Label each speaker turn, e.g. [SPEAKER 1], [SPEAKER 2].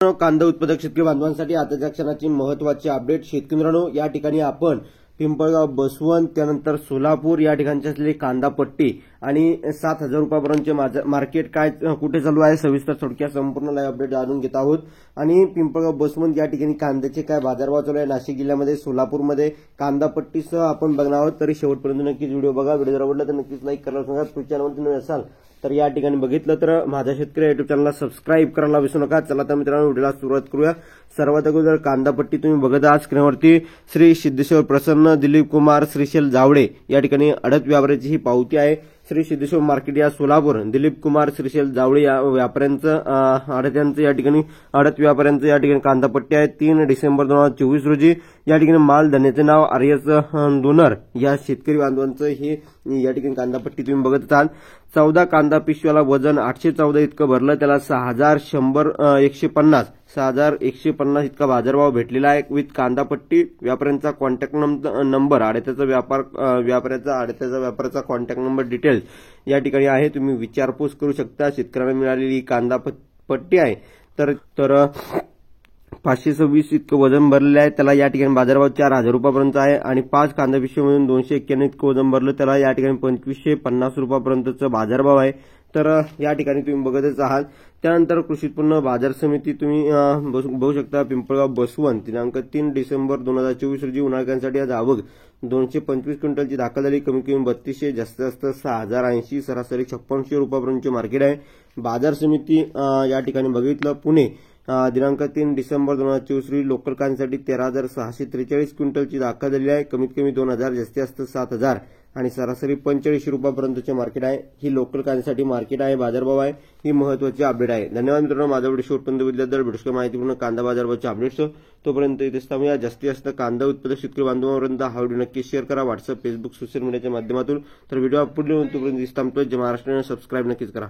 [SPEAKER 1] कांदा उत्पादक शेतकरी बांधवांसाठी आताच्या क्षणाची महत्त्वाची अपडेट. शेतकरी मित्रांनो, या ठिकाणी आपण पिंपळगाव, बसवंत, त्यानंतर सोलापूर या ठिकाणची असलेली कांदा पट्टी आणि 7,000 रुपयापर्यंतचे मार्केट काय कुठे चालू आहे सविस्तर थोडक्यात संपूर्ण लाईव्ह अपडेट जाणून घेत आहोत. आणि पिंपळगाव, बसवंत या ठिकाणी कांद्याचे काय बाजारभाव चालू आहे, नाशिक जिल्ह्यामध्ये, सोलापूरमध्ये कांदा पट्टीसह आपण बघणार आहोत. तरी शेवटपर्यंत नक्कीच व्हिडिओ बघा. व्हिडिओ जर आवडला तर नक्कीच लाईक करायला सांगा. तुमच्या चॅनलवर तुम्ही असाल तर या ठिकाणी बघितलं तर माझा शेतकरी युट्यूब चॅनलला सबस्क्राईब करायला विसरू नका. चला तर मित्रांनो, व्हिडिओला सुरुवात करूया. सर्वात अगोदर कांदा पट्टी तुम्ही बघत आहात स्क्रीनवरती. श्री सिद्धेश्वर प्रसन्न दिलीप कुमार श्रीशैल जावळे या ठिकाणी आडत व्यापाऱ्याची ही पावती आहे. श्री सिद्धेश्वर मार्केट या सोलापूर, दिलीप कुमार श्रीशैल जावळे या व्यापाऱ्यांचं आडत्यांचं या ठिकाणी आडत व्यापाऱ्यांचं या ठिकाणी कांदा पट्टी आहे. 3 डिसेंबर 2024 रोजी या ठिकाणी माल धन्याचे नाव आर्यस दोनर या शेतकरी बांधवांचं हे या ठिकाणी कांदा पट्टी तुम्ही बघत आहात. 14 कांदा पिशव्याला वजन 814 इतकं भरलं, त्याला 6,150 इतका बाजारभाव भेटलेला आहे. विथ कांदा पट्टी. व्यापाऱ्यांचा कॉन्टॅक्ट नंबर, व्यापाऱ्याचा कॉन्टॅक्ट नंबर डिटेल्स या ठिकाणी आहे. तुम्ही विचारपूस करू शकता. शेतकऱ्यांना मिळालेली कांदा पट्टी आहे. तर 526 इतकं वजन भरलेलं आहे. त्याला या ठिकाणी बाजारभाव 4,000 रुपयापर्यंत आहे. आणि 5 कांदा पिशवीमधून 291 इतकं वजन भरलं, त्याला या ठिकाणी 2,550 रुपयापर्यंतचा बाजारभाव आहे. तर या ठिकाणी तुम्ही बघतच आहात. त्यानंतर कृषी उत्पन्न बाजार समिती तुम्ही बघू शकता. पिंपळगाव, बसवंत दिनांक 3 डिसेंबर 2024 रोजी उन्हाळ्यासाठी आज आवक 225 क्विंटलची दाखल झाली. कमी कमी 3200, जास्तीत जास्त 6,080, सरासरी 5600 रुपयापर्यंतचे मार्केट आहे. बाजार समिती या ठिकाणी बघितलं. पुणे दिनांक 3 डिसेंबर 2024 रोजी लोकल कांद्यासाठी 13,643 क्विंटलची दाखल झाली आहे. कमीत कमी 2,000, जास्तीत जास्त 7,000 आणि सरासरी 4500 रुपयापर्यंतचे मार्केट आहे. ही लोकल कांद्यासाठी मार्केट आहे, बाजारभाव आहे. ही महत्त्वाची अपडेट आहे. धन्यवाद मित्रांनो. माझा व्हिडिओ शेवटपर्यंत बघितल्याबद्दल. व्हिडिओ माहितीपूर्ण कांदा बाजारभावाच्या अपडेट्स तोपर्यंत इथेच थांबूया. जास्तीत जास्त कांदा उत्पादक शेतकरी बांधवांपर्यंत हा व्हिडिओ नक्की शेअर करा व्हॉट्सअप, फेसबुक, सोशल मीडियाच्या माध्यमातून. तर व्हिडिओ पुढे तोपर्यंत इथेच थांबतोय. जे महाराष्ट्राने सबस्क्राईब नक्कीच करा.